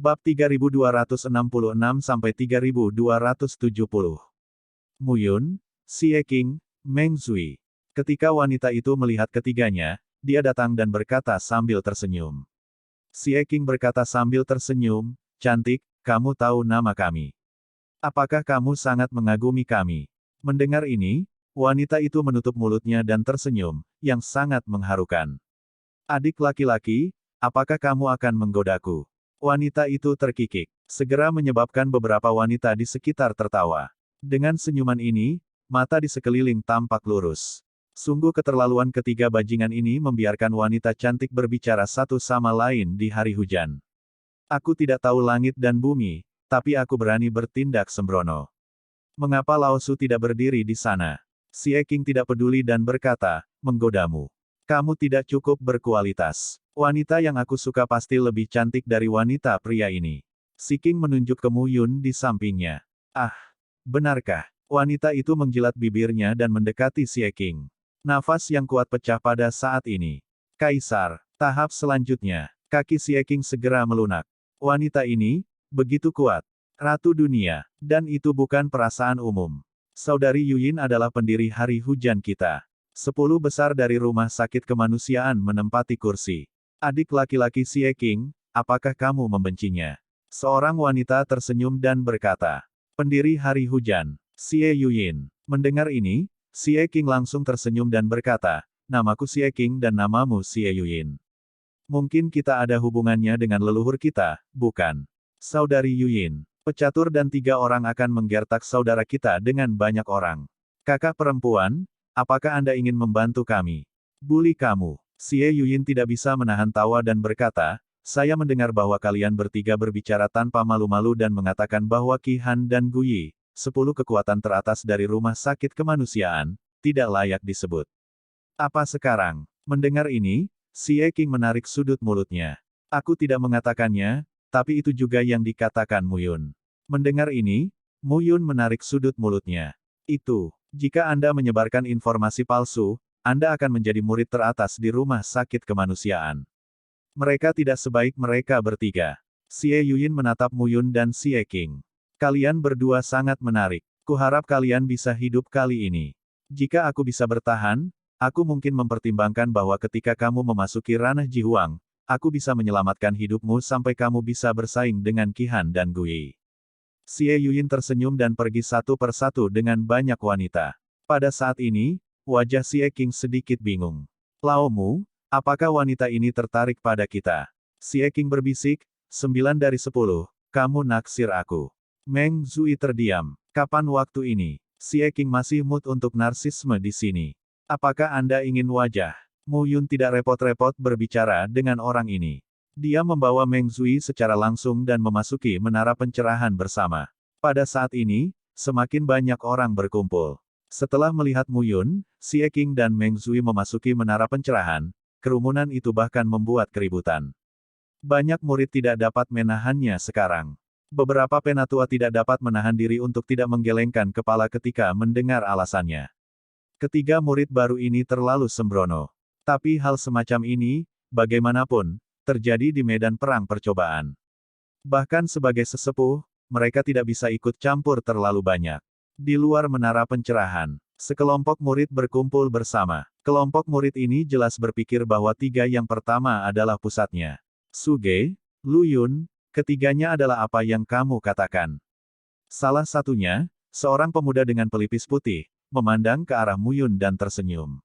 Bab 3266-3270. Muyun, Xie Qing, Meng Zui. Ketika wanita itu melihat ketiganya, dia datang dan berkata sambil tersenyum. Xie Qing berkata sambil tersenyum, "Cantik, kamu tahu nama kami. Apakah kamu sangat mengagumi kami?" Mendengar ini, wanita itu menutup mulutnya dan tersenyum, yang sangat mengharukan. "Adik laki-laki, apakah kamu akan menggodaku?" Wanita itu terkikik, segera menyebabkan beberapa wanita di sekitar tertawa. Dengan senyuman ini, mata di sekeliling tampak lurus. Sungguh keterlaluan ketiga bajingan ini membiarkan wanita cantik berbicara satu sama lain di hari hujan. "Aku tidak tahu langit dan bumi, tapi aku berani bertindak sembrono. Mengapa Lao Su tidak berdiri di sana?" Xie Qing tidak peduli dan berkata, "Menggodamu. Kamu tidak cukup berkualitas. Wanita yang aku suka pasti lebih cantik dari wanita pria ini." Xie Qing menunjuk ke Mu Yun di sampingnya. "Ah, benarkah?" Wanita itu menjilat bibirnya dan mendekati Xie Qing. Nafas yang kuat pecah pada saat ini. "Kaisar." Tahap selanjutnya, kaki Xie Qing segera melunak. Wanita ini, begitu kuat. Ratu dunia. Dan itu bukan perasaan umum. Saudari Yuyin adalah pendiri hari hujan kita. 10 besar dari rumah sakit kemanusiaan menempati kursi. "Adik laki-laki Xie Qing, apakah kamu membencinya?" Seorang wanita tersenyum dan berkata. "Pendiri hari hujan, Xie Yuyin." Mendengar ini, Xie Qing langsung tersenyum dan berkata, "Namaku Xie Qing dan namamu Xie Yuyin. Mungkin kita ada hubungannya dengan leluhur kita, bukan? Saudari Yuyin, pecatur dan 3 orang akan menggertak saudara kita dengan banyak orang. Kakak perempuan, apakah Anda ingin membantu kami? Bully kamu." Xie Yuyin tidak bisa menahan tawa dan berkata, "Saya mendengar bahwa kalian bertiga berbicara tanpa malu-malu dan mengatakan bahwa Qi Han dan Guyi, 10 kekuatan teratas dari rumah sakit kemanusiaan, tidak layak disebut. Apa sekarang?" Mendengar ini, Xie Qing menarik sudut mulutnya. "Aku tidak mengatakannya, tapi itu juga yang dikatakan Mu Yun." Mendengar ini, Mu Yun menarik sudut mulutnya. "Itu, jika Anda menyebarkan informasi palsu, Anda akan menjadi murid teratas di rumah sakit kemanusiaan. Mereka tidak sebaik mereka bertiga." Xie Yuyin menatap Mu Yun dan Xie Qing. "Kalian berdua sangat menarik. Kuharap kalian bisa hidup kali ini. Jika aku bisa bertahan, aku mungkin mempertimbangkan bahwa ketika kamu memasuki ranah Jihuang, aku bisa menyelamatkan hidupmu sampai kamu bisa bersaing dengan Qi Han dan Guyi." Xie Yuyin tersenyum dan pergi satu persatu dengan banyak wanita. Pada saat ini, wajah Xie Qing sedikit bingung. "Lao Mu, apakah wanita ini tertarik pada kita?" Xie Qing berbisik, 9 dari 10, kamu naksir aku." Meng Zui terdiam. "Kapan waktu ini? Xie Qing masih mood untuk narsisme di sini. Apakah Anda ingin wajah?" Mu Yun tidak repot-repot berbicara dengan orang ini. Dia membawa Meng Zui secara langsung dan memasuki menara pencerahan bersama. Pada saat ini, semakin banyak orang berkumpul. Setelah melihat Mu Yun, Xie Qing dan Meng Zui memasuki menara pencerahan, kerumunan itu bahkan membuat keributan. Banyak murid tidak dapat menahannya sekarang. Beberapa penatua tidak dapat menahan diri untuk tidak menggelengkan kepala ketika mendengar alasannya. Ketiga murid baru ini terlalu sembrono. Tapi hal semacam ini, bagaimanapun, terjadi di medan perang percobaan. Bahkan sebagai sesepuh, mereka tidak bisa ikut campur terlalu banyak. Di luar menara pencerahan, sekelompok murid berkumpul bersama. Kelompok murid ini jelas berpikir bahwa 3 yang pertama adalah pusatnya. "Suge, Lu Yun, ketiganya adalah apa yang kamu katakan." Salah satunya, seorang pemuda dengan pelipis putih, memandang ke arah Mu Yun dan tersenyum.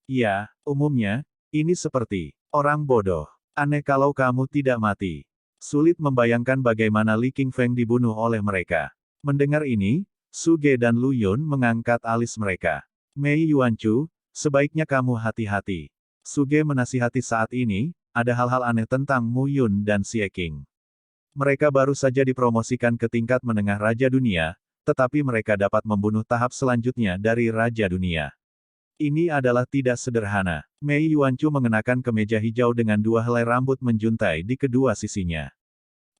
"Ya, umumnya, ini seperti orang bodoh. Aneh kalau kamu tidak mati. Sulit membayangkan bagaimana Li Qingfeng dibunuh oleh mereka." Mendengar ini, Suge dan Lu Yun mengangkat alis mereka. "Mei Yuanchu, sebaiknya kamu hati-hati." Suge menasihati saat ini, ada hal-hal aneh tentang Mu Yun dan Xie Qing. Mereka baru saja dipromosikan ke tingkat menengah Raja Dunia, tetapi mereka dapat membunuh tahap selanjutnya dari Raja Dunia. Ini adalah tidak sederhana. Mei Yuanchu mengenakan kemeja hijau dengan 2 helai rambut menjuntai di kedua sisinya.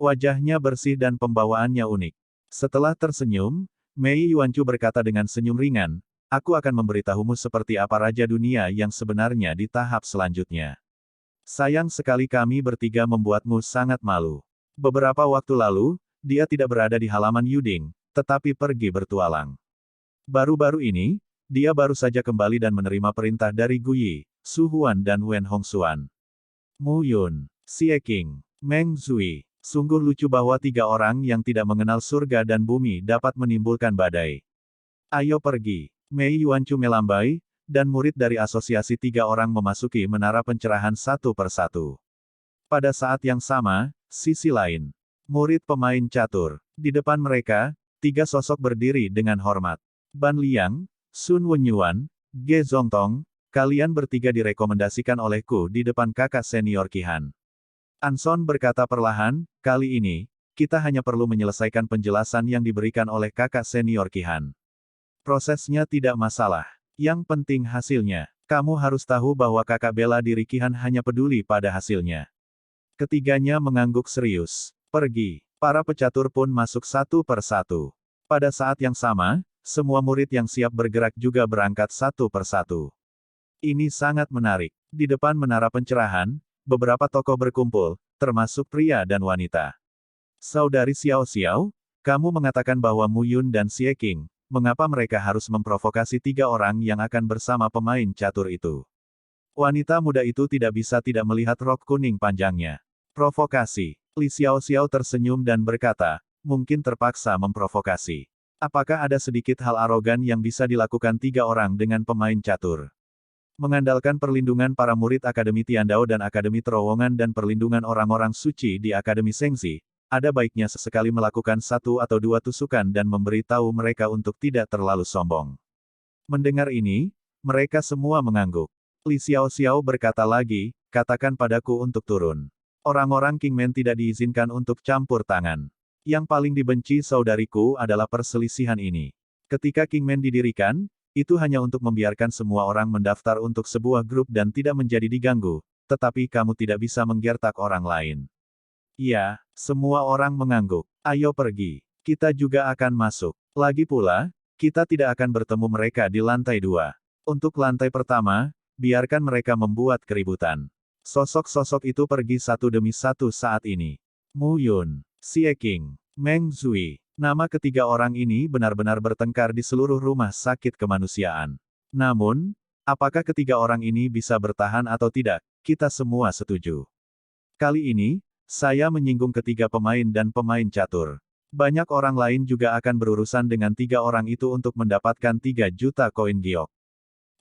Wajahnya bersih dan pembawaannya unik. Setelah tersenyum, Mei Yuanchu berkata dengan senyum ringan, "Aku akan memberitahumu seperti apa Raja Dunia yang sebenarnya di tahap selanjutnya. Sayang sekali kami bertiga membuatmu sangat malu. Beberapa waktu lalu, dia tidak berada di halaman Yuding, tetapi pergi bertualang. Baru-baru ini, dia baru saja kembali dan menerima perintah dari Gu Yi, Su Huan dan Wen Hongxuan. Mu Yun, Xie Qing, Meng Zui. Sungguh lucu bahwa tiga orang yang tidak mengenal surga dan bumi dapat menimbulkan badai. Ayo pergi. Mei Yuanchu melambai, dan murid dari asosiasi tiga orang memasuki menara pencerahan satu persatu. Pada saat yang sama, sisi lain. Murid pemain catur. Di depan mereka, tiga sosok berdiri dengan hormat. Ban Liang, Sun Wenyuan, Ge Zongtong, kalian bertiga direkomendasikan olehku di depan kakak senior Qihan. Anson berkata perlahan, kali ini, kita hanya perlu menyelesaikan penjelasan yang diberikan oleh kakak senior Qihan. Prosesnya tidak masalah. Yang penting hasilnya. Kamu harus tahu bahwa kakak bela diri Qihan hanya peduli pada hasilnya. Ketiganya mengangguk serius. Pergi. Para pecatur pun masuk satu persatu. Pada saat yang sama, semua murid yang siap bergerak juga berangkat satu persatu. Ini sangat menarik. Di depan menara pencerahan, beberapa tokoh berkumpul, termasuk pria dan wanita. Saudari Xiao Xiao, kamu mengatakan bahwa Mu Yun dan Xie Qing, mengapa mereka harus memprovokasi tiga orang yang akan bersama pemain catur itu? Wanita muda itu tidak bisa tidak melihat rok kuning panjangnya. Provokasi. Li Xiao Xiao tersenyum dan berkata, mungkin terpaksa memprovokasi. Apakah ada sedikit hal arogan yang bisa dilakukan tiga orang dengan pemain catur? Mengandalkan perlindungan para murid Akademi Tiandao dan Akademi Terowongan dan perlindungan orang-orang suci di Akademi Sengzi, ada baiknya sesekali melakukan satu atau dua tusukan dan memberitahu mereka untuk tidak terlalu sombong. Mendengar ini, mereka semua mengangguk. Li Xiao Xiao berkata lagi, katakan padaku untuk turun. Orang-orang Kingman tidak diizinkan untuk campur tangan. Yang paling dibenci saudariku adalah perselisihan ini. Ketika Kingman didirikan, itu hanya untuk membiarkan semua orang mendaftar untuk sebuah grup dan tidak menjadi diganggu, tetapi kamu tidak bisa menggertak orang lain. Ya, semua orang mengangguk. Ayo pergi. Kita juga akan masuk. Lagi pula, kita tidak akan bertemu mereka di lantai 2. Untuk lantai pertama, biarkan mereka membuat keributan. Sosok-sosok itu pergi satu demi satu saat ini. Mu Yun, Xie Qing, Meng Zui. Nama ketiga orang ini benar-benar bertengkar di seluruh rumah sakit kemanusiaan. Namun, apakah ketiga orang ini bisa bertahan atau tidak, kita semua setuju. Kali ini, saya menyinggung ketiga pemain dan pemain catur. Banyak orang lain juga akan berurusan dengan tiga orang itu untuk mendapatkan 3 juta koin giok.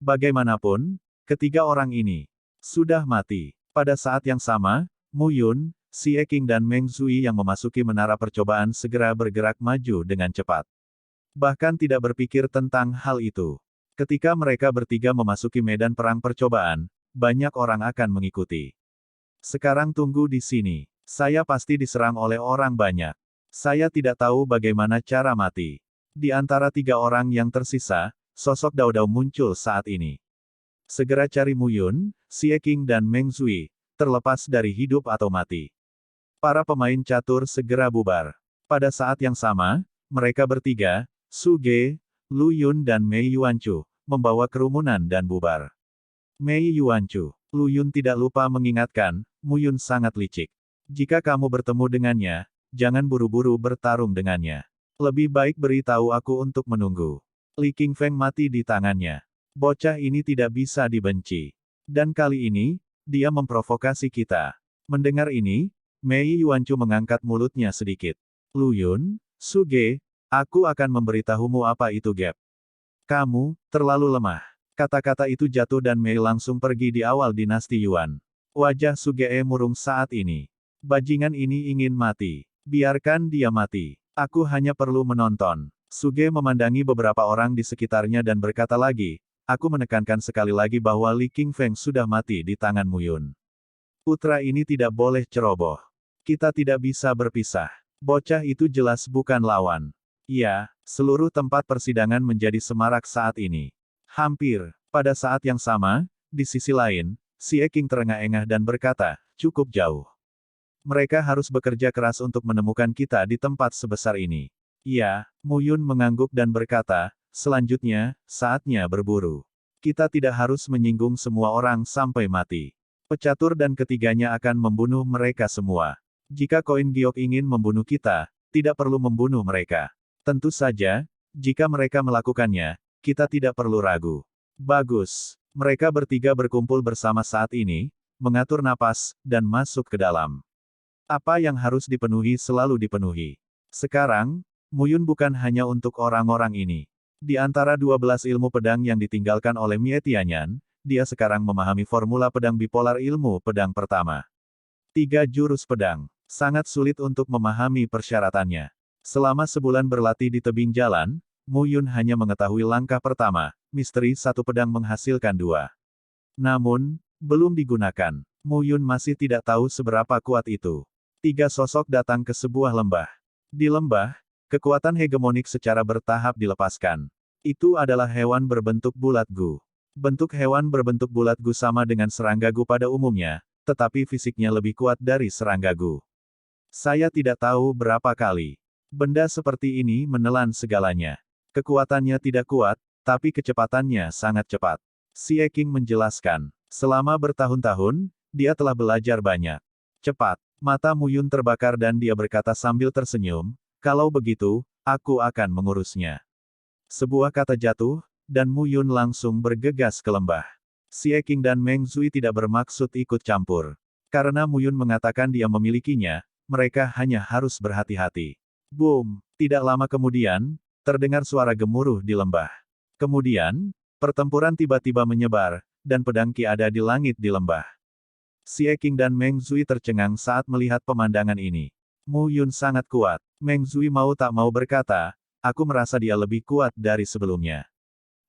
Bagaimanapun, ketiga orang ini sudah mati. Pada saat yang sama, Mu Yun, Xie Qing dan Meng Zui yang memasuki menara percobaan segera bergerak maju dengan cepat. Bahkan tidak berpikir tentang hal itu. Ketika mereka bertiga memasuki medan perang percobaan, banyak orang akan mengikuti. Sekarang tunggu di sini. Saya pasti diserang oleh orang banyak. Saya tidak tahu bagaimana cara mati. Di antara tiga orang yang tersisa, sosok Dao Dao muncul saat ini. Segera cari Mu Yun, Xie Qing dan Meng Zui, terlepas dari hidup atau mati. Para pemain catur segera bubar. Pada saat yang sama, mereka bertiga, Su Ge, Lu Yun dan Mei Yuanchu, membawa kerumunan dan bubar. Mei Yuanchu, Lu Yun tidak lupa mengingatkan, Mu Yun sangat licik. Jika kamu bertemu dengannya, jangan buru-buru bertarung dengannya. Lebih baik beritahu aku untuk menunggu. Li Qingfeng mati di tangannya. Bocah ini tidak bisa dibenci. Dan kali ini, dia memprovokasi kita. Mendengar ini, Mei Yuanchu mengangkat mulutnya sedikit. Lu Yun, Su Ge, aku akan memberitahumu apa itu gap. Kamu, terlalu lemah. Kata-kata itu jatuh dan Mei langsung pergi di awal dinasti Yuan. Wajah Su Ge murung saat ini. Bajingan ini ingin mati. Biarkan dia mati. Aku hanya perlu menonton. Su Ge memandangi beberapa orang di sekitarnya dan berkata lagi, aku menekankan sekali lagi bahwa Li Qingfeng sudah mati di tangan Mu Yun. Putra ini tidak boleh ceroboh. Kita tidak bisa berpisah. Bocah itu jelas bukan lawan. Ya, seluruh tempat persidangan menjadi semarak saat ini. Hampir, pada saat yang sama, di sisi lain, Xie Qing terengah-engah dan berkata, cukup jauh. Mereka harus bekerja keras untuk menemukan kita di tempat sebesar ini. Ya, Mu Yun mengangguk dan berkata, selanjutnya, saatnya berburu. Kita tidak harus menyinggung semua orang sampai mati. Pecatur dan ketiganya akan membunuh mereka semua. Jika koin giok ingin membunuh kita, tidak perlu membunuh mereka. Tentu saja, jika mereka melakukannya, kita tidak perlu ragu. Bagus. Mereka bertiga berkumpul bersama saat ini, mengatur napas, dan masuk ke dalam. Apa yang harus dipenuhi selalu dipenuhi. Sekarang, Muyun bukan hanya untuk orang-orang ini. Di antara 12 ilmu pedang yang ditinggalkan oleh Mie Tianyan, dia sekarang memahami formula pedang bipolar ilmu pedang pertama. 3 jurus pedang. Sangat sulit untuk memahami persyaratannya. Selama sebulan berlatih di tebing jalan, Muyun hanya mengetahui langkah pertama, misteri satu pedang menghasilkan 2. Namun, belum digunakan. Muyun masih tidak tahu seberapa kuat itu. 3 sosok datang ke sebuah lembah. Di lembah, kekuatan hegemonik secara bertahap dilepaskan. Itu adalah hewan berbentuk bulat gu. Bentuk hewan berbentuk bulat gu sama dengan serangga gu pada umumnya, tetapi fisiknya lebih kuat dari serangga gu. Saya tidak tahu berapa kali. Benda seperti ini menelan segalanya. Kekuatannya tidak kuat, tapi kecepatannya sangat cepat. Xie Qing menjelaskan. Selama bertahun-tahun, dia telah belajar banyak. Cepat. Mata Muyun terbakar dan dia berkata sambil tersenyum, kalau begitu, aku akan mengurusnya. Sebuah kata jatuh, dan Muyun langsung bergegas ke lembah. Xie Qing dan Meng Zui tidak bermaksud ikut campur. Karena Muyun mengatakan dia memilikinya, mereka hanya harus berhati-hati. Boom! Tidak lama kemudian, terdengar suara gemuruh di lembah. Kemudian, pertempuran tiba-tiba menyebar, dan pedang Qi ada di langit di lembah. Xie Qing dan Meng Zui tercengang saat melihat pemandangan ini. Muyun sangat kuat. Meng Zui mau tak mau berkata, aku merasa dia lebih kuat dari sebelumnya.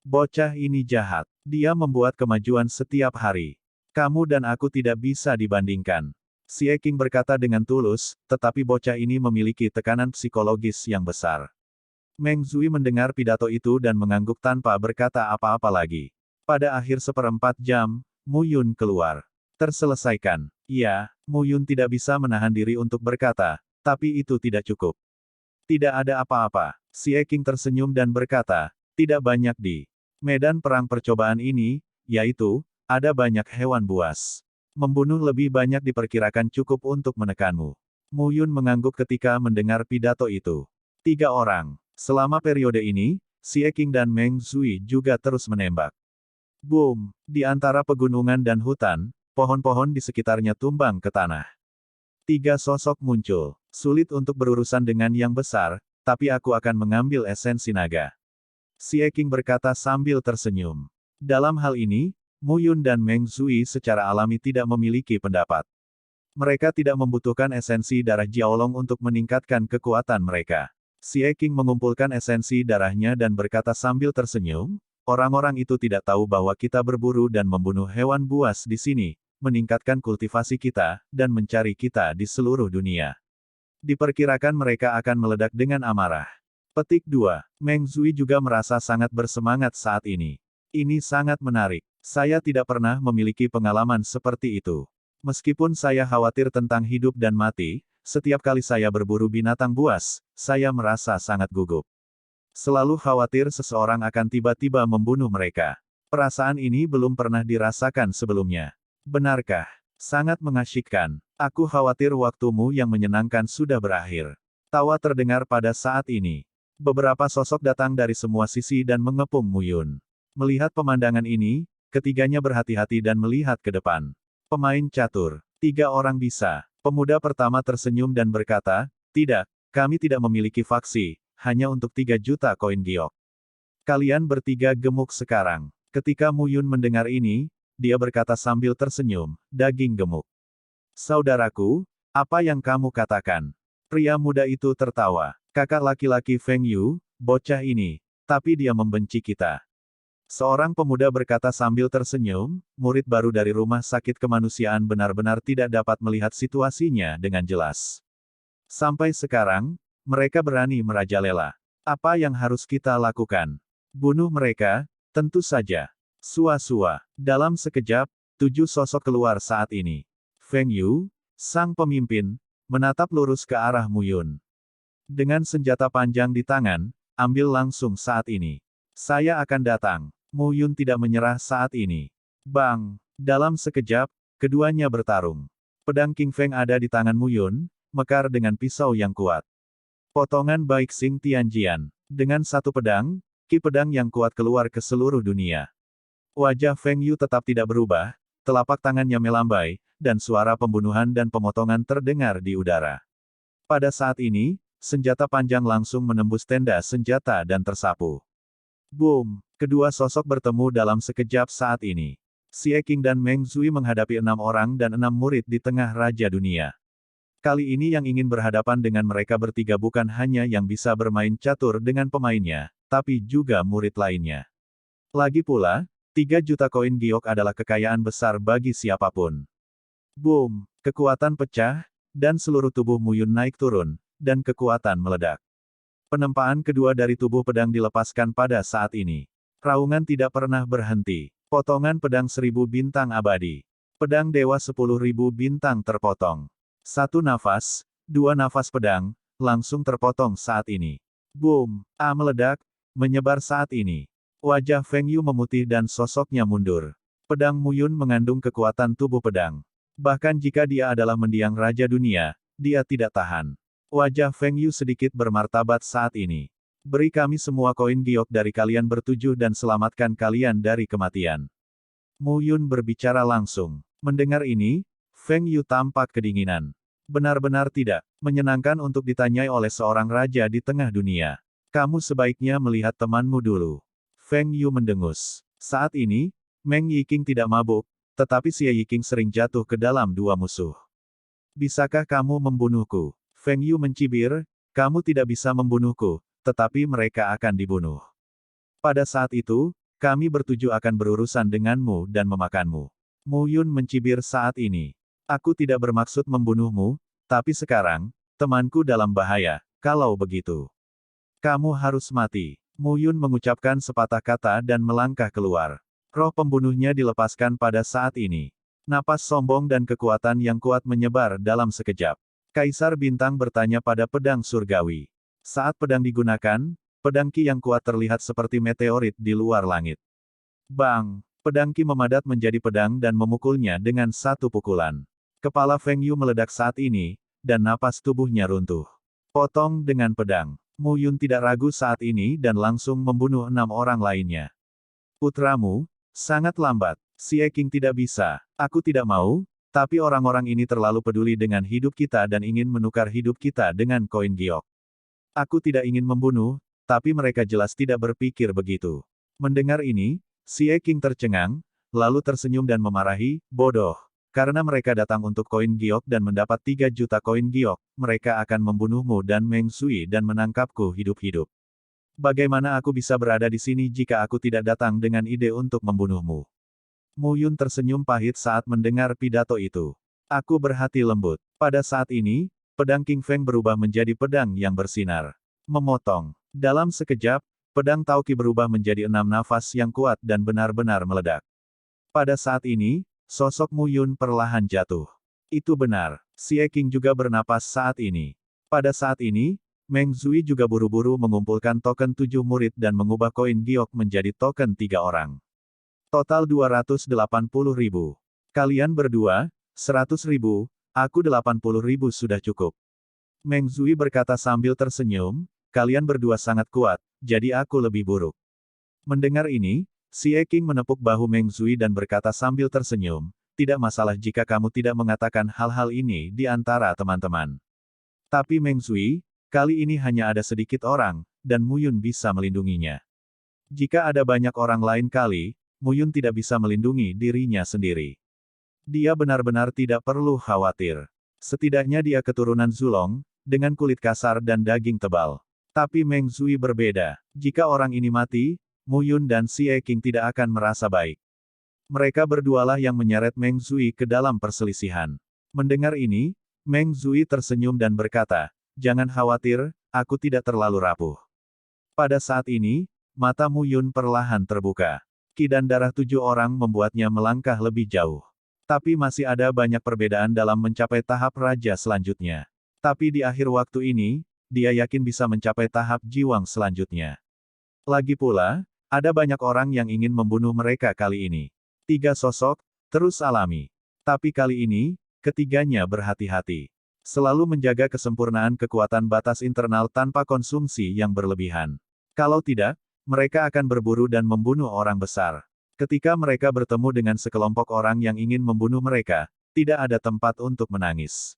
Bocah ini jahat. Dia membuat kemajuan setiap hari. Kamu dan aku tidak bisa dibandingkan. Xie Qing berkata dengan tulus, tetapi bocah ini memiliki tekanan psikologis yang besar. Meng Zui mendengar pidato itu dan mengangguk tanpa berkata apa-apa lagi. Pada akhir seperempat jam, Muyun keluar. Terselesaikan. Ya, Muyun tidak bisa menahan diri untuk berkata, tapi itu tidak cukup. Tidak ada apa-apa. Xie Qing tersenyum dan berkata, tidak banyak di medan perang percobaan ini, yaitu, ada banyak hewan buas. Membunuh lebih banyak diperkirakan cukup untuk menekanmu. Muyun mengangguk ketika mendengar pidato itu. 3 orang. Selama periode ini, Xie Qing dan Meng Zui juga terus menembak. Boom! Di antara pegunungan dan hutan, pohon-pohon di sekitarnya tumbang ke tanah. 3 sosok muncul. Sulit untuk berurusan dengan yang besar, tapi aku akan mengambil esensi naga. Xie Qing berkata sambil tersenyum. Dalam hal ini, Muyun dan Meng Zui secara alami tidak memiliki pendapat. Mereka tidak membutuhkan esensi darah Jiaolong untuk meningkatkan kekuatan mereka. Xie Qing mengumpulkan esensi darahnya dan berkata sambil tersenyum, orang-orang itu tidak tahu bahwa kita berburu dan membunuh hewan buas di sini, meningkatkan kultivasi kita, dan mencari kita di seluruh dunia. Diperkirakan mereka akan meledak dengan amarah. Petik 2. Meng Zui juga merasa sangat bersemangat saat ini. Ini sangat menarik. Saya tidak pernah memiliki pengalaman seperti itu. Meskipun saya khawatir tentang hidup dan mati, setiap kali saya berburu binatang buas, saya merasa sangat gugup. Selalu khawatir seseorang akan tiba-tiba membunuh mereka. Perasaan ini belum pernah dirasakan sebelumnya. Benarkah? Sangat mengasyikkan. Aku khawatir waktumu yang menyenangkan sudah berakhir. Tawa terdengar pada saat ini. Beberapa sosok datang dari semua sisi dan mengepung Muyun. Melihat pemandangan ini, ketiganya berhati-hati dan melihat ke depan. Pemain catur. 3 orang bisa. Pemuda pertama tersenyum dan berkata, tidak, kami tidak memiliki faksi, hanya untuk 3 juta koin giok. Kalian bertiga gemuk sekarang. Ketika Muyun mendengar ini, dia berkata sambil tersenyum, daging gemuk. Saudaraku, apa yang kamu katakan? Pria muda itu tertawa. Kakak laki-laki Feng Yu, bocah ini, tapi dia membenci kita. Seorang pemuda berkata sambil tersenyum, murid baru dari rumah sakit kemanusiaan benar-benar tidak dapat melihat situasinya dengan jelas. Sampai sekarang, mereka berani merajalela. Apa yang harus kita lakukan? Bunuh mereka? Tentu saja. Sua-sua. Dalam sekejap, 7 sosok keluar saat ini. Feng Yu, sang pemimpin, menatap lurus ke arah Muyun. Dengan senjata panjang di tangan, ambil langsung saat ini. Saya akan datang. Muyun tidak menyerah saat ini. Bang! Dalam sekejap, keduanya bertarung. Pedang King Feng ada di tangan Muyun, mekar dengan pisau yang kuat. Potongan baik Xing Tianjian. Dengan satu pedang, ki pedang yang kuat keluar ke seluruh dunia. Wajah Feng Yu tetap tidak berubah, telapak tangannya melambai, dan suara pembunuhan dan pemotongan terdengar di udara. Pada saat ini, senjata panjang langsung menembus tenda senjata dan tersapu. Boom! Kedua sosok bertemu dalam sekejap saat ini. Xie Qing dan Meng Zui menghadapi 6 orang dan 6 murid di tengah Raja Dunia. Kali ini yang ingin berhadapan dengan mereka bertiga bukan hanya yang bisa bermain catur dengan pemainnya, tapi juga murid lainnya. Lagi pula, 3 juta koin giok adalah kekayaan besar bagi siapapun. Boom! Kekuatan pecah, dan seluruh tubuh Mu Yun naik turun, dan kekuatan meledak. Penempaan kedua dari tubuh pedang dilepaskan pada saat ini. Raungan tidak pernah berhenti. Potongan pedang 1000 bintang abadi. Pedang dewa 10.000 bintang terpotong. Satu nafas, dua nafas pedang, langsung terpotong saat ini. Boom! A meledak, menyebar saat ini. Wajah Feng Yu memutih dan sosoknya mundur. Pedang Mu Yun mengandung kekuatan tubuh pedang. Bahkan jika dia adalah mendiang Raja Dunia, dia tidak tahan. Wajah Feng Yu sedikit bermartabat saat ini. Beri kami semua koin giok dari kalian bertujuh dan selamatkan kalian dari kematian. Mu Yun berbicara langsung. Mendengar ini, Feng Yu tampak kedinginan. Benar-benar tidak menyenangkan untuk ditanyai oleh seorang raja di tengah dunia. Kamu sebaiknya melihat temanmu dulu. Feng Yu mendengus. Saat ini, Meng Yiking tidak mabuk, tetapi Xie Yiking sering jatuh ke dalam dua musuh. Bisakah kamu membunuhku? Feng Yu mencibir, kamu tidak bisa membunuhku, tetapi mereka akan dibunuh. Pada saat itu, kami bertujuh akan berurusan denganmu dan memakanmu. Mu Yun mencibir saat ini. Aku tidak bermaksud membunuhmu, tapi sekarang, temanku dalam bahaya, kalau begitu. Kamu harus mati. Mu Yun mengucapkan sepatah kata dan melangkah keluar. Roh pembunuhnya dilepaskan pada saat ini. Napas sombong dan kekuatan yang kuat menyebar dalam sekejap. Kaisar Bintang bertanya pada pedang surgawi. Saat pedang digunakan, pedang ki yang kuat terlihat seperti meteorit di luar langit. Bang! Pedang ki memadat menjadi pedang dan memukulnya dengan satu pukulan. Kepala Feng Yu meledak saat ini, dan napas tubuhnya runtuh. Potong dengan pedang. Mu Yun tidak ragu saat ini dan langsung membunuh 6 orang lainnya. Putramu, sangat lambat. Xie Qing tidak bisa. Aku tidak mau, tapi orang-orang ini terlalu peduli dengan hidup kita dan ingin menukar hidup kita dengan koin giok. Aku tidak ingin membunuh, tapi mereka jelas tidak berpikir begitu. Mendengar ini, Xie Qing tercengang, lalu tersenyum dan memarahi, bodoh. Karena mereka datang untuk koin giok dan mendapat 3 juta koin giok, mereka akan membunuhmu dan Meng Zui dan menangkapku hidup-hidup. Bagaimana aku bisa berada di sini jika aku tidak datang dengan ide untuk membunuhmu? Mu Yun tersenyum pahit saat mendengar pidato itu. Aku berhati lembut. Pada saat ini, pedang King Feng berubah menjadi pedang yang bersinar. Memotong. Dalam sekejap, pedang Taoqi berubah menjadi 6 nafas yang kuat dan benar-benar meledak. Pada saat ini, sosok Mu Yun perlahan jatuh. Itu benar. Xie Qing juga bernapas saat ini. Pada saat ini, Meng Zui juga buru-buru mengumpulkan token 7 murid dan mengubah koin giok menjadi token 3 orang. Total 280.000. Kalian berdua, 100.000, aku 80.000 sudah cukup. Meng Zui berkata sambil tersenyum, kalian berdua sangat kuat, jadi aku lebih buruk. Mendengar ini, Xie Qing menepuk bahu Meng Zui dan berkata sambil tersenyum, tidak masalah jika kamu tidak mengatakan hal-hal ini di antara teman-teman. Tapi Meng Zui, kali ini hanya ada sedikit orang, dan Mu Yun bisa melindunginya. Jika ada banyak orang lain kali, Mu Yun tidak bisa melindungi dirinya sendiri. Dia benar-benar tidak perlu khawatir. Setidaknya dia keturunan Zulong, dengan kulit kasar dan daging tebal. Tapi Meng Zui berbeda. Jika orang ini mati, Mu Yun dan Xie Qing tidak akan merasa baik. Mereka berdualah yang menyeret Meng Zui ke dalam perselisihan. Mendengar ini, Meng Zui tersenyum dan berkata, jangan khawatir, aku tidak terlalu rapuh. Pada saat ini, mata Mu Yun perlahan terbuka. Ki dan darah 7 orang membuatnya melangkah lebih jauh. Tapi masih ada banyak perbedaan dalam mencapai tahap raja selanjutnya. Tapi di akhir waktu ini, dia yakin bisa mencapai tahap jiwang selanjutnya. Lagi pula, ada banyak orang yang ingin membunuh mereka kali ini. 3 sosok, terus alami. Tapi kali ini, ketiganya berhati-hati. Selalu menjaga kesempurnaan kekuatan batas internal tanpa konsumsi yang berlebihan. Kalau tidak, mereka akan berburu dan membunuh orang besar. Ketika mereka bertemu dengan sekelompok orang yang ingin membunuh mereka, tidak ada tempat untuk menangis.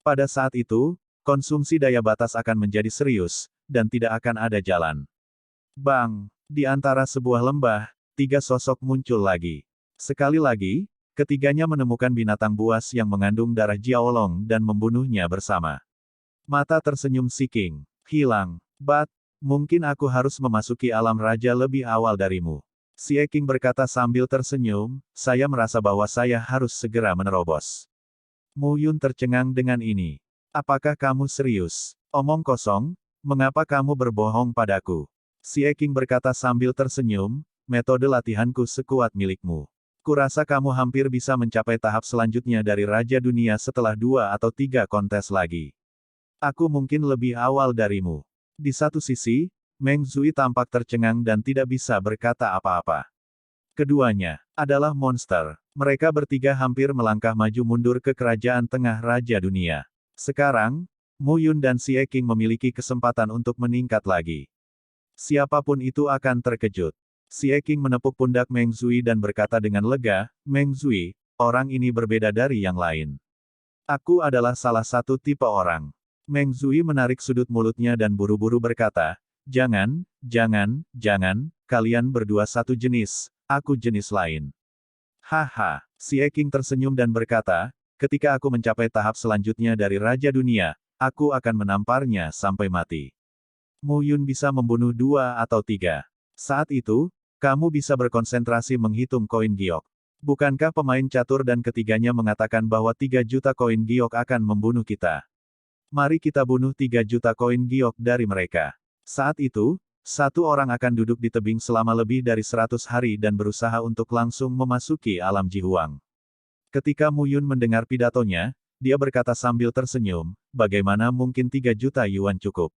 Pada saat itu, konsumsi daya batas akan menjadi serius, dan tidak akan ada jalan. Bang! Di antara sebuah lembah, 3 sosok muncul lagi. Sekali lagi, ketiganya menemukan binatang buas yang mengandung darah Jiaolong dan membunuhnya bersama. Mata tersenyum si King. Hilang. Bat, mungkin aku harus memasuki alam raja lebih awal darimu. Si King berkata sambil tersenyum, saya merasa bahwa saya harus segera menerobos. Mu Yun tercengang dengan ini. Apakah kamu serius? Omong kosong, mengapa kamu berbohong padaku? Si King berkata sambil tersenyum, metode latihanku sekuat milikmu. Kurasa kamu hampir bisa mencapai tahap selanjutnya dari Raja Dunia setelah 2 atau 3 kontes lagi. Aku mungkin lebih awal darimu. Di satu sisi, Meng Zui tampak tercengang dan tidak bisa berkata apa-apa. Keduanya adalah monster. Mereka bertiga hampir melangkah maju mundur ke kerajaan tengah Raja Dunia. Sekarang, Mu Yun dan Si King memiliki kesempatan untuk meningkat lagi. Siapapun itu akan terkejut. Si King menepuk pundak Meng Zui dan berkata dengan lega, Meng Zui, orang ini berbeda dari yang lain. Aku adalah salah satu tipe orang. Meng Zui menarik sudut mulutnya dan buru-buru berkata, jangan, kalian berdua satu jenis, aku jenis lain. Haha, Si King tersenyum dan berkata, ketika aku mencapai tahap selanjutnya dari Raja Dunia, aku akan menamparnya sampai mati. Mu Yun bisa membunuh 2 atau 3. Saat itu, kamu bisa berkonsentrasi menghitung koin giok. Bukankah pemain catur dan ketiganya mengatakan bahwa 3 juta koin giok akan membunuh kita? Mari kita bunuh 3 juta koin giok dari mereka. Saat itu, satu orang akan duduk di tebing selama lebih dari 100 hari dan berusaha untuk langsung memasuki alam Jihuang. Ketika Mu Yun mendengar pidatonya, dia berkata sambil tersenyum, bagaimana mungkin 3 juta yuan cukup?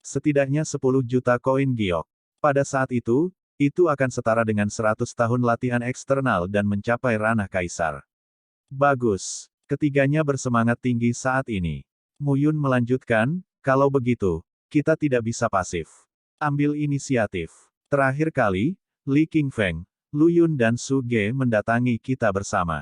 Setidaknya 10 juta koin giok. Pada saat itu akan setara dengan 100 tahun latihan eksternal dan mencapai ranah kaisar. Bagus. Ketiganya bersemangat tinggi saat ini. Mu Yun melanjutkan, kalau begitu, kita tidak bisa pasif. Ambil inisiatif. Terakhir kali, Li Qingfeng, Lu Yun dan Su Ge mendatangi kita bersama.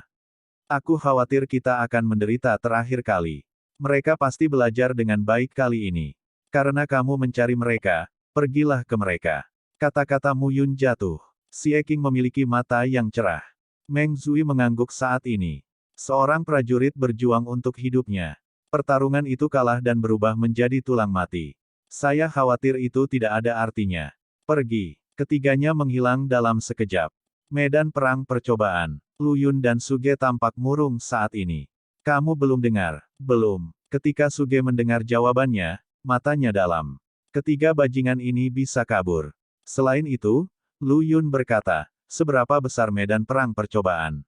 Aku khawatir kita akan menderita terakhir kali. Mereka pasti belajar dengan baik kali ini. Karena kamu mencari mereka, pergilah ke mereka. Kata-kata Mu Yun jatuh. Si King memiliki mata yang cerah. Meng Zui mengangguk saat ini. Seorang prajurit berjuang untuk hidupnya. Pertarungan itu kalah dan berubah menjadi tulang mati. Saya khawatir itu tidak ada artinya. Pergi. Ketiganya menghilang dalam sekejap. Medan perang percobaan. Lu Yun dan Su Ge tampak murung saat ini. Kamu belum dengar? Belum. Ketika Su Ge mendengar jawabannya, matanya dalam. Ketiga bajingan ini bisa kabur. Selain itu, Lu Yun berkata, seberapa besar medan perang percobaan?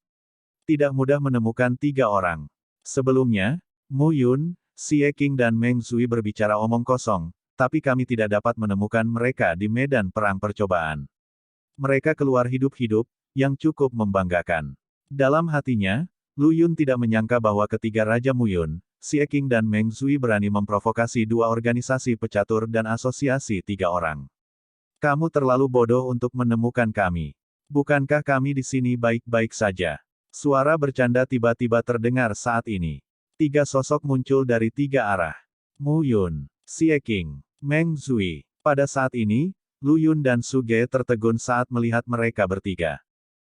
Tidak mudah menemukan 3 orang. Sebelumnya, Mu Yun, Si King dan Meng Zui berbicara omong kosong, tapi kami tidak dapat menemukan mereka di medan perang percobaan. Mereka keluar hidup-hidup, yang cukup membanggakan. Dalam hatinya, Lu Yun tidak menyangka bahwa ketiga Raja Mu Yun, Si King dan Meng Zui berani memprovokasi 2 organisasi pecatur dan asosiasi 3 orang. Kamu terlalu bodoh untuk menemukan kami. Bukankah kami di sini baik-baik saja? Suara bercanda tiba-tiba terdengar saat ini. 3 sosok muncul dari 3 arah. Mu Yun, Si King, Meng Zui. Pada saat ini, Lu Yun dan Su Ge tertegun saat melihat mereka bertiga.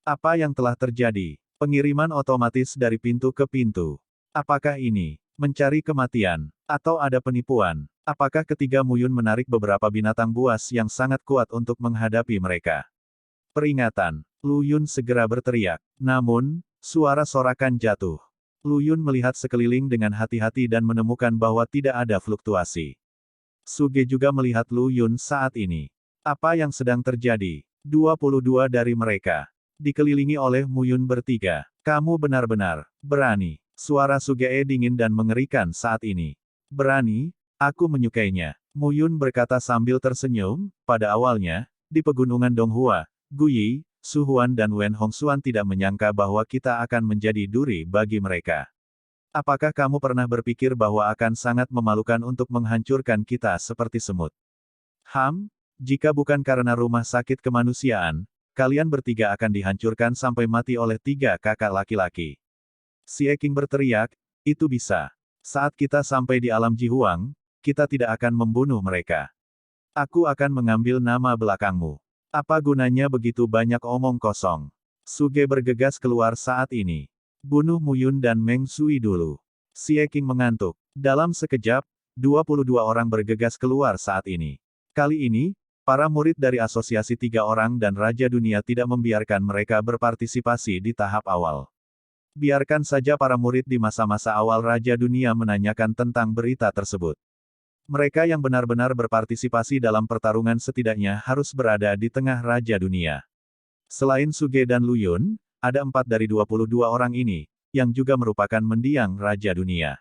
Apa yang telah terjadi? Pengiriman otomatis dari pintu ke pintu. Apakah ini mencari kematian, atau ada penipuan? Apakah ketiga Mu Yun menarik beberapa binatang buas yang sangat kuat untuk menghadapi mereka? Peringatan. Lu Yun segera berteriak. Namun, suara sorakan jatuh. Lu Yun melihat sekeliling dengan hati-hati dan menemukan bahwa tidak ada fluktuasi. Su Ge juga melihat Lu Yun saat ini. Apa yang sedang terjadi? 22 dari mereka dikelilingi oleh Mu Yun bertiga. Kamu benar-benar berani. Suara Su Ge dingin dan mengerikan saat ini. Berani? Aku menyukainya. Mu Yun berkata sambil tersenyum, pada awalnya, di pegunungan Donghua, Guyi, Su Huan dan Wen Hongxuan tidak menyangka bahwa kita akan menjadi duri bagi mereka. Apakah kamu pernah berpikir bahwa akan sangat memalukan untuk menghancurkan kita seperti semut? Jika bukan karena rumah sakit kemanusiaan, kalian bertiga akan dihancurkan sampai mati oleh 3 kakak laki-laki. Xie Qing berteriak, itu bisa. Saat kita sampai di alam Jihuang, kita tidak akan membunuh mereka. Aku akan mengambil nama belakangmu. Apa gunanya begitu banyak omong kosong? Suge bergegas keluar saat ini. Bunuh Muyun dan Meng Sui dulu. Xie Qing mengantuk. Dalam sekejap, 22 orang bergegas keluar saat ini. Kali ini, para murid dari Asosiasi 3 Orang dan Raja Dunia tidak membiarkan mereka berpartisipasi di tahap awal. Biarkan saja para murid di masa-masa awal Raja Dunia menanyakan tentang berita tersebut. Mereka yang benar-benar berpartisipasi dalam pertarungan setidaknya harus berada di tengah Raja Dunia. Selain Suge dan Luyun, ada 4 dari 22 orang ini, yang juga merupakan mendiang Raja Dunia.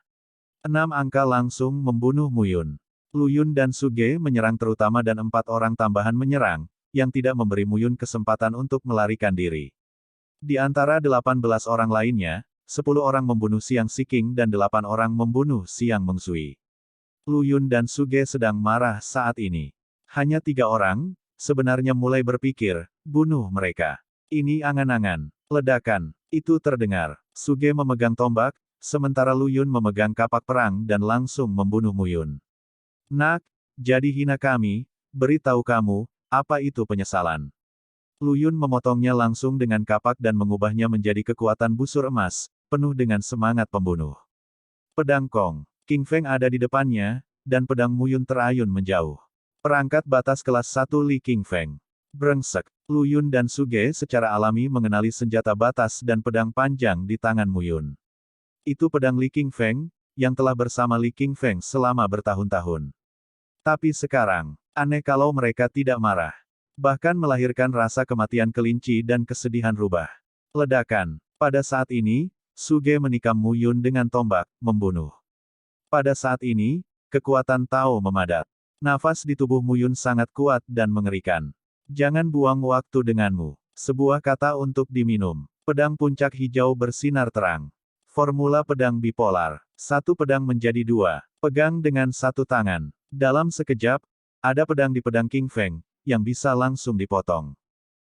6 angka langsung membunuh Muyun. Luyun dan Suge menyerang terutama dan 4 orang tambahan menyerang, yang tidak memberi Muyun kesempatan untuk melarikan diri. Di antara 18 orang lainnya, 10 orang membunuh Siang Siking dan 8 orang membunuh Siang Mengsui. Luyun dan Suge sedang marah saat ini. Hanya 3 orang, sebenarnya mulai berpikir, bunuh mereka. Ini angan-angan. Ledakan. Itu terdengar. Suge memegang tombak, sementara Luyun memegang kapak perang dan langsung membunuh Muyun. Nak, jadi hina kami, beritahu kamu, apa itu penyesalan? Luyun memotongnya langsung dengan kapak dan mengubahnya menjadi kekuatan busur emas, penuh dengan semangat pembunuh. Pedang Kong. King Feng ada di depannya, dan pedang Muyun terayun menjauh. Perangkat batas kelas 1 Li King Feng. Brengsek. Luyun dan Suge secara alami mengenali senjata batas dan pedang panjang di tangan Muyun. Itu pedang Li King Feng, yang telah bersama Li King Feng selama bertahun-tahun. Tapi sekarang, aneh kalau mereka tidak marah. Bahkan melahirkan rasa kematian kelinci dan kesedihan rubah. Ledakan. Pada saat ini, Suge menikam Muyun dengan tombak, membunuh. Pada saat ini, kekuatan Tao memadat. Nafas di tubuh Muyun sangat kuat dan mengerikan. Jangan buang waktu denganmu. Sebuah kata untuk diminum. Pedang puncak hijau bersinar terang. Formula pedang bipolar. Satu pedang menjadi 2. Pegang dengan satu tangan. Dalam sekejap, ada pedang di pedang King Feng, yang bisa langsung dipotong.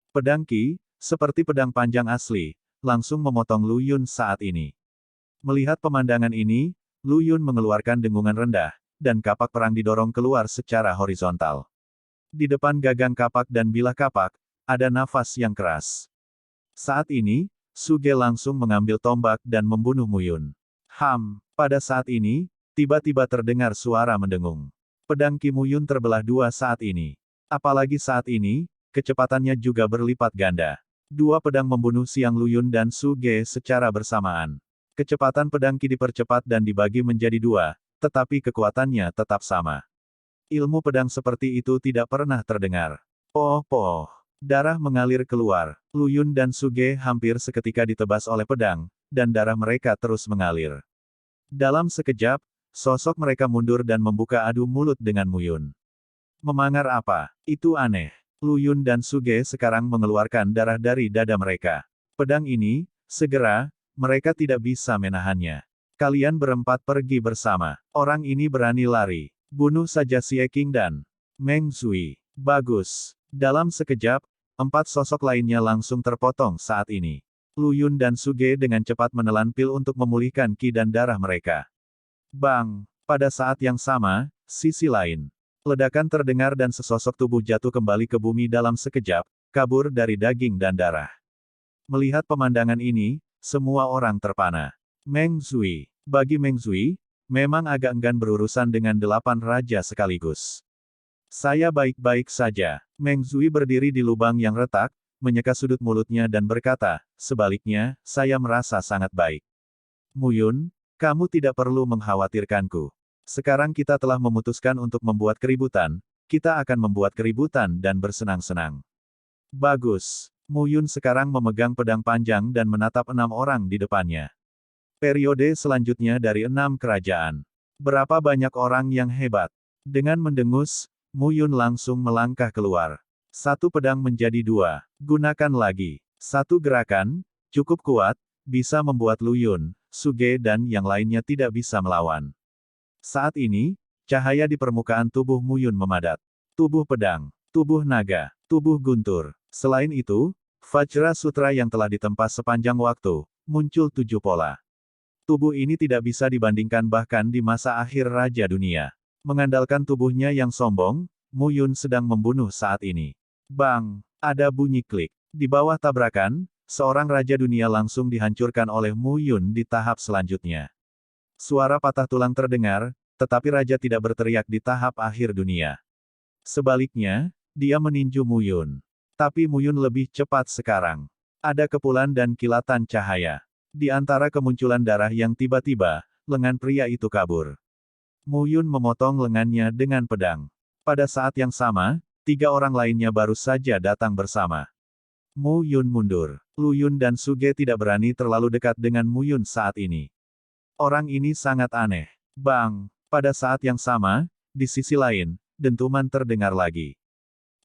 Pedang Qi, seperti pedang panjang asli, langsung memotong Luyun saat ini. Melihat pemandangan ini, Luyun mengeluarkan dengungan rendah, dan kapak perang didorong keluar secara horizontal. Di depan gagang kapak dan bilah kapak, ada nafas yang keras. Saat ini, Suge langsung mengambil tombak dan membunuh Muyun. Pada saat ini, tiba-tiba terdengar suara mendengung. Pedang Qi Muyun terbelah 2 saat ini. Apalagi saat ini, kecepatannya juga berlipat ganda. 2 pedang membunuh Siang Luyun dan Suge secara bersamaan. Kecepatan pedang Qi dipercepat dan dibagi menjadi 2, tetapi kekuatannya tetap sama. Ilmu pedang seperti itu tidak pernah terdengar. Poh. Darah mengalir keluar. Luyun dan Suge hampir seketika ditebas oleh pedang, dan darah mereka terus mengalir. Dalam sekejap, sosok mereka mundur dan membuka adu mulut dengan Muyun. Memangar apa? Itu aneh. Luyun dan Suge sekarang mengeluarkan darah dari dada mereka. Pedang ini, segera, mereka tidak bisa menahannya. Kalian berempat pergi bersama. Orang ini berani lari. Bunuh saja Xie Qing dan Meng Zui. Bagus. Dalam sekejap, 4 sosok lainnya langsung terpotong saat ini. Luyun dan Suge dengan cepat menelan pil untuk memulihkan Qi dan darah mereka. Bang! Pada saat yang sama, sisi lain. Ledakan terdengar dan sesosok tubuh jatuh kembali ke bumi dalam sekejap, kabur dari daging dan darah. Melihat pemandangan ini, semua orang terpana. Meng Zui. Bagi Meng Zui, memang agak enggan berurusan dengan 8 raja sekaligus. Saya baik-baik saja. Meng Zui berdiri di lubang yang retak, menyeka sudut mulutnya dan berkata, sebaliknya, saya merasa sangat baik. Muyun, kamu tidak perlu mengkhawatirkanku. Sekarang kita telah memutuskan untuk membuat keributan, kita akan membuat keributan dan bersenang-senang. Bagus. Muyun sekarang memegang pedang panjang dan menatap 6 orang di depannya. Periode selanjutnya dari 6 kerajaan. Berapa banyak orang yang hebat. Dengan mendengus, Muyun langsung melangkah keluar. Satu pedang menjadi 2. Gunakan lagi. Satu gerakan, cukup kuat, bisa membuat Luyun, Suge dan yang lainnya tidak bisa melawan. Saat ini, cahaya di permukaan tubuh Muyun memadat. Tubuh pedang, tubuh naga, tubuh guntur. Selain itu, Vajra Sutra yang telah ditempa sepanjang waktu, muncul 7 pola. Tubuh ini tidak bisa dibandingkan bahkan di masa akhir Raja Dunia. Mengandalkan tubuhnya yang sombong, Muyun sedang membunuh saat ini. Bang! Ada bunyi klik. Di bawah tabrakan, seorang Raja Dunia langsung dihancurkan oleh Muyun di tahap selanjutnya. Suara patah tulang terdengar, tetapi Raja tidak berteriak di tahap akhir dunia. Sebaliknya, dia meninju Muyun. Tapi Muyun lebih cepat sekarang. Ada kepulan dan kilatan cahaya. Di antara kemunculan darah yang tiba-tiba, lengan pria itu kabur. Muyun memotong lengannya dengan pedang. Pada saat yang sama, 3 orang lainnya baru saja datang bersama. Muyun mundur. Luyun dan Suge tidak berani terlalu dekat dengan Muyun saat ini. Orang ini sangat aneh. Bang! Pada saat yang sama, di sisi lain, dentuman terdengar lagi.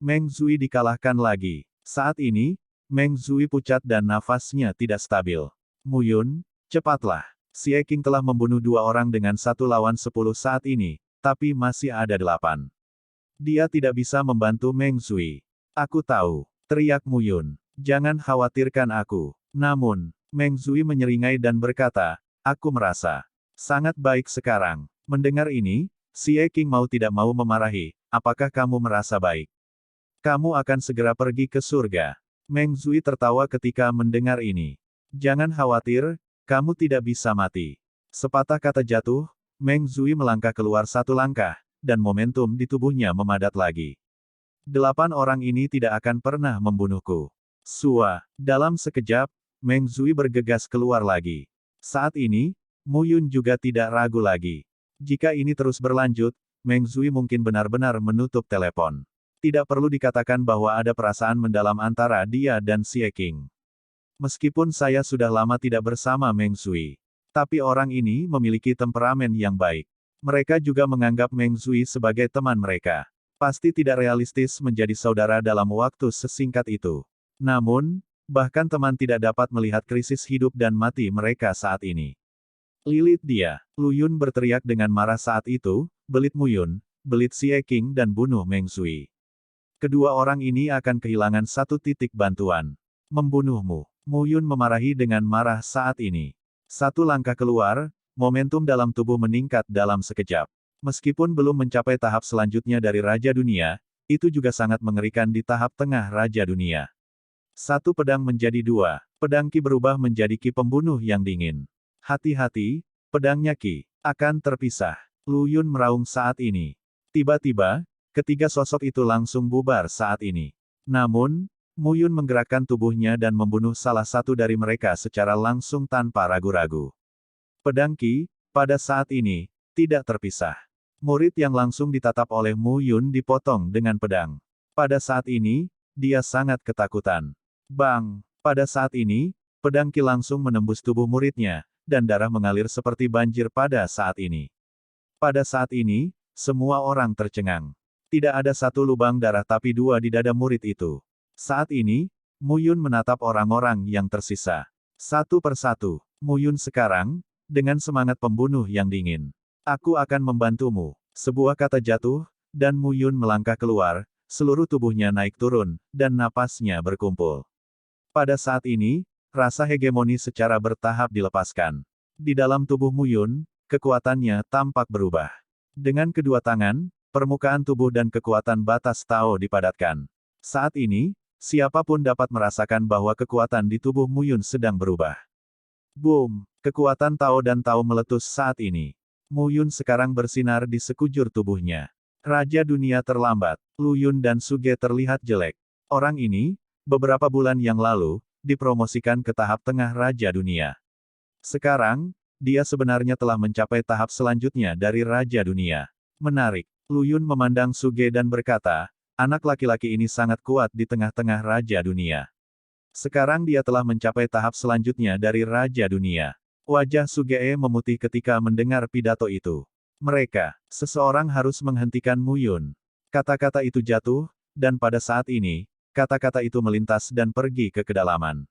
Meng Zui dikalahkan lagi. Saat ini, Meng Zui pucat dan nafasnya tidak stabil. Muyun, cepatlah. Xie Qing telah membunuh 2 orang dengan 1 lawan 10 saat ini, tapi masih ada 8. Dia tidak bisa membantu Meng Zui. Aku tahu, teriak Muyun. Jangan khawatirkan aku. Namun, Meng Zui menyeringai dan berkata, aku merasa sangat baik sekarang. Mendengar ini, Xie Qing mau tidak mau memarahi, apakah kamu merasa baik? Kamu akan segera pergi ke surga. Meng Zui tertawa ketika mendengar ini. Jangan khawatir, kamu tidak bisa mati. Sepatah kata jatuh, Meng Zui melangkah keluar 1 langkah, dan momentum di tubuhnya memadat lagi. 8 orang ini tidak akan pernah membunuhku. Sua, dalam sekejap, Meng Zui bergegas keluar lagi. Saat ini, Muyun juga tidak ragu lagi. Jika ini terus berlanjut, Meng Zui mungkin benar-benar menutup telepon. Tidak perlu dikatakan bahwa ada perasaan mendalam antara dia dan Xie Qing. Meskipun saya sudah lama tidak bersama Meng Zui, tapi orang ini memiliki temperamen yang baik. Mereka juga menganggap Meng Zui sebagai teman mereka. Pasti tidak realistis menjadi saudara dalam waktu sesingkat itu. Namun, bahkan teman tidak dapat melihat krisis hidup dan mati mereka saat ini. Lilit dia. Luyun berteriak dengan marah saat itu, belit Muyun, belit Xie Qing dan bunuh Meng Zui. Kedua orang ini akan kehilangan 1 titik bantuan. Membunuhmu. Muyun memarahi dengan marah saat ini. 1 langkah keluar, momentum dalam tubuh meningkat dalam sekejap. Meskipun belum mencapai tahap selanjutnya dari Raja Dunia, itu juga sangat mengerikan di tahap tengah Raja Dunia. 1 pedang menjadi 2, pedang Qi berubah menjadi Qi pembunuh yang dingin. Hati-hati, pedangnya Qi akan terpisah. Luyun meraung saat ini. Tiba-tiba, ketiga sosok itu langsung bubar saat ini. Namun, Muyun menggerakkan tubuhnya dan membunuh salah satu dari mereka secara langsung tanpa ragu-ragu. Pedang Qi, pada saat ini, tidak terpisah. Murid yang langsung ditatap oleh Muyun dipotong dengan pedang. Pada saat ini, dia sangat ketakutan. Bang! Pada saat ini, pedang Qi langsung menembus tubuh muridnya, dan darah mengalir seperti banjir pada saat ini. Pada saat ini, semua orang tercengang. Tidak ada 1 lubang darah tapi 2 di dada murid itu. Saat ini, Muyun menatap orang-orang yang tersisa. 1 persatu. Muyun sekarang, dengan semangat pembunuh yang dingin. Aku akan membantumu. Sebuah kata jatuh, dan Muyun melangkah keluar, seluruh tubuhnya naik turun, dan napasnya berkumpul. Pada saat ini, rasa hegemoni secara bertahap dilepaskan. Di dalam tubuh Muyun, kekuatannya tampak berubah. Dengan kedua tangan, permukaan tubuh dan kekuatan batas Tao dipadatkan. Saat ini, siapapun dapat merasakan bahwa kekuatan di tubuh Muyun sedang berubah. Boom! Kekuatan Tao dan Tao meletus saat ini. Muyun sekarang bersinar di sekujur tubuhnya. Raja Dunia terlambat. Luyun dan Suge terlihat jelek. Orang ini, beberapa bulan yang lalu, dipromosikan ke tahap tengah Raja Dunia. Sekarang, dia sebenarnya telah mencapai tahap selanjutnya dari Raja Dunia. Menarik. Luyun memandang Suge dan berkata, anak laki-laki ini sangat kuat di tengah-tengah Raja Dunia. Sekarang dia telah mencapai tahap selanjutnya dari Raja Dunia. Wajah Suge memutih ketika mendengar pidato itu. Mereka, seseorang harus menghentikan Muyun. Kata-kata itu jatuh, dan pada saat ini, kata-kata itu melintas dan pergi ke kedalaman.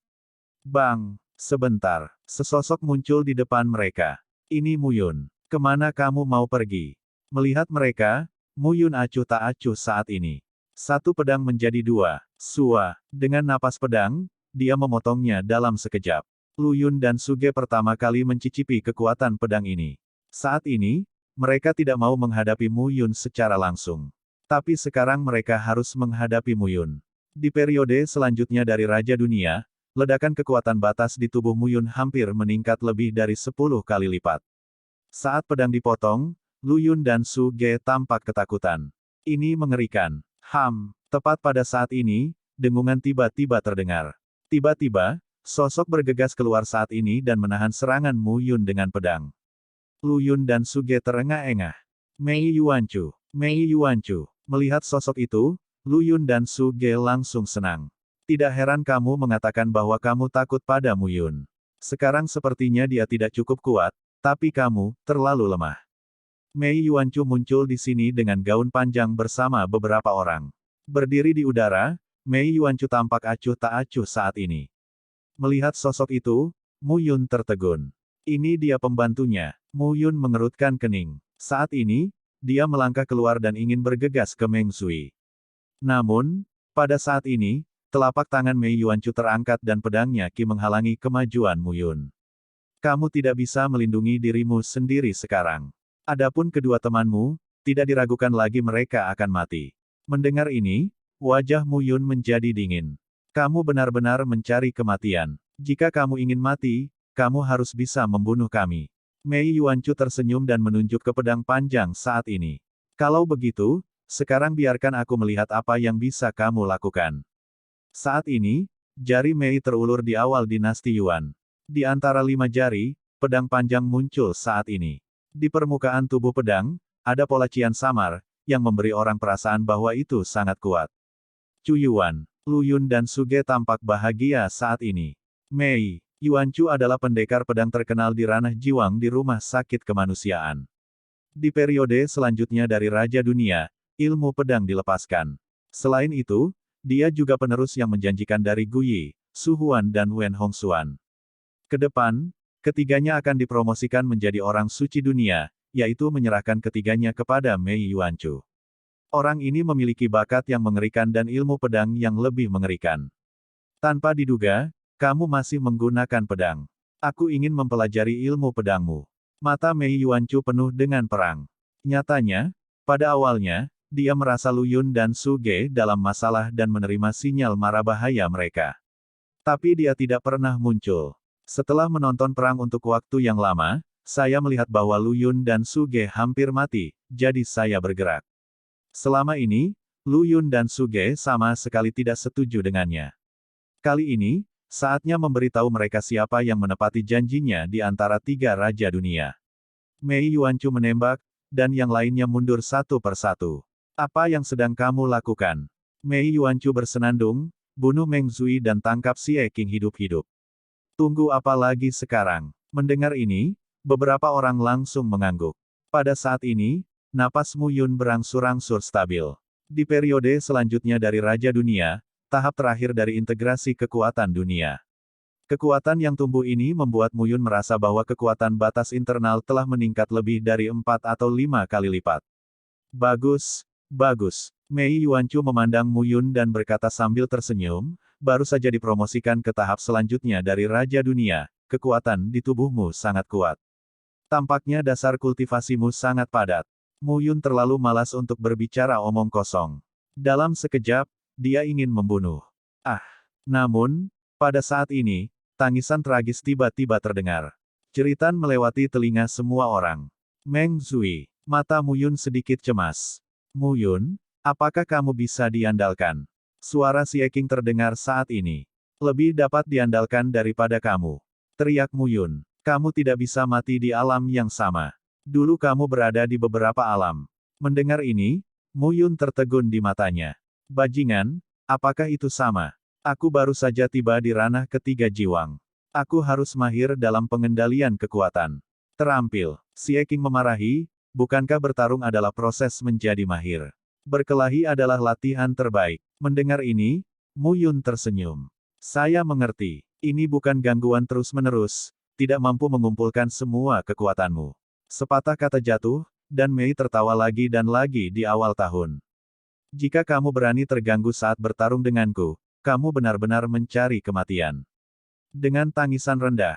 Bang! Sebentar, sesosok muncul di depan mereka. Ini Mu Yun. Kemana kamu mau pergi? Melihat mereka, Mu Yun acuh tak acuh saat ini. Satu pedang menjadi dua. Sua, dengan napas pedang, dia memotongnya dalam sekejap. Lu Yun dan Suge pertama kali mencicipi kekuatan pedang ini. Saat ini, mereka tidak mau menghadapi Mu Yun secara langsung. Tapi sekarang mereka harus menghadapi Mu Yun. Di periode selanjutnya dari Raja Dunia, ledakan kekuatan batas di tubuh Mu Yun hampir meningkat lebih dari 10 kali lipat. Saat pedang dipotong, Lu Yun dan Suge tampak ketakutan. Ini mengerikan. Tepat pada saat ini, dengungan tiba-tiba terdengar. Tiba-tiba, sosok bergegas keluar saat ini dan menahan serangan Mu Yun dengan pedang. Lu Yun dan Suge terengah-engah. Mei Yuanchu. Mei Yuanchu. Melihat sosok itu, Lu Yun dan Suge langsung senang. Tidak heran kamu mengatakan bahwa kamu takut pada Mu Yun. Sekarang sepertinya dia tidak cukup kuat, tapi kamu terlalu lemah. Mei Yuanchu muncul di sini dengan gaun panjang bersama beberapa orang. Berdiri di udara, Mei Yuanchu tampak acuh tak acuh saat ini. Melihat sosok itu, Mu Yun tertegun. Ini dia pembantunya. Mu Yun mengerutkan kening. Saat ini, dia melangkah keluar dan ingin bergegas ke Meng Zui. Namun, pada saat ini, telapak tangan Mei Yuanchu terangkat dan pedangnya Qi menghalangi kemajuan Mu Yun. Kamu tidak bisa melindungi dirimu sendiri sekarang. Adapun kedua temanmu, tidak diragukan lagi mereka akan mati. Mendengar ini, wajah Mu Yun menjadi dingin. Kamu benar-benar mencari kematian. Jika kamu ingin mati, kamu harus bisa membunuh kami. Mei Yuanchu tersenyum dan menunjuk ke pedang panjang saat ini. Kalau begitu, sekarang biarkan aku melihat apa yang bisa kamu lakukan. Saat ini, jari Mei terulur di awal dinasti Yuan. Di antara 5 jari, pedang panjang muncul saat ini. Di permukaan tubuh pedang, ada pola cian samar, yang memberi orang perasaan bahwa itu sangat kuat. Chu Yuan, Lu Yun dan Suge tampak bahagia saat ini. Mei Yuanchu adalah pendekar pedang terkenal di ranah Jiwang di rumah sakit kemanusiaan. Di periode selanjutnya dari Raja Dunia, ilmu pedang dilepaskan. Selain itu, dia juga penerus yang menjanjikan dari Gu Yi, Su Huan dan Wen Hongxuan. Ke depan, ketiganya akan dipromosikan menjadi orang suci dunia, yaitu menyerahkan ketiganya kepada Mei Yuanchu. Orang ini memiliki bakat yang mengerikan dan ilmu pedang yang lebih mengerikan. Tanpa diduga, kamu masih menggunakan pedang. Aku ingin mempelajari ilmu pedangmu. Mata Mei Yuanchu penuh dengan perang. Nyatanya, pada awalnya, dia merasa Lu Yun dan Suge dalam masalah dan menerima sinyal mara bahaya mereka. Tapi dia tidak pernah muncul. Setelah menonton perang untuk waktu yang lama, saya melihat bahwa Lu Yun dan Suge hampir mati, jadi saya bergerak. Selama ini, Lu Yun dan Suge sama sekali tidak setuju dengannya. Kali ini, saatnya memberitahu mereka siapa yang menepati janjinya di antara 3 raja dunia. Mei Yuanchu menembak, dan yang lainnya mundur satu persatu. Apa yang sedang kamu lakukan? Mei Yuanchu bersenandung, bunuh Meng Zui dan tangkap Xie Qing hidup-hidup. Tunggu apa lagi sekarang? Mendengar ini, beberapa orang langsung mengangguk. Pada saat ini, napas Mu Yun berangsur-angsur stabil. Di periode selanjutnya dari Raja Dunia, tahap terakhir dari integrasi kekuatan dunia. Kekuatan yang tumbuh ini membuat Mu Yun merasa bahwa kekuatan batas internal telah meningkat lebih dari 4 atau 5 kali lipat. Bagus. Bagus. Mei Yuanchu memandang Mu Yun dan berkata sambil tersenyum, baru saja dipromosikan ke tahap selanjutnya dari Raja Dunia, kekuatan di tubuhmu sangat kuat. Tampaknya dasar kultivasimu sangat padat. Mu Yun terlalu malas untuk berbicara omong kosong. Dalam sekejap, dia ingin membunuh. Namun, pada saat ini, tangisan tragis tiba-tiba terdengar. Jeritan melewati telinga semua orang. Meng Zui, mata Mu Yun sedikit cemas. Mu Yun, apakah kamu bisa diandalkan? Suara Xie Qing terdengar saat ini. Lebih dapat diandalkan daripada kamu. Teriak Mu Yun. Kamu tidak bisa mati di alam yang sama. Dulu kamu berada di beberapa alam. Mendengar ini, Mu Yun tertegun di matanya. Bajingan, apakah itu sama? Aku baru saja tiba di ranah ketiga Jiwang. Aku harus mahir dalam pengendalian kekuatan. Terampil. Xie Qing memarahi, bukankah bertarung adalah proses menjadi mahir? Berkelahi adalah latihan terbaik. Mendengar ini, Mu Yun tersenyum. Saya mengerti. Ini bukan gangguan terus-menerus, tidak mampu mengumpulkan semua kekuatanmu. Sepatah kata jatuh, dan Mei tertawa lagi dan lagi di awal tahun. Jika kamu berani terganggu saat bertarung denganku, kamu benar-benar mencari kematian. Dengan tangisan rendah,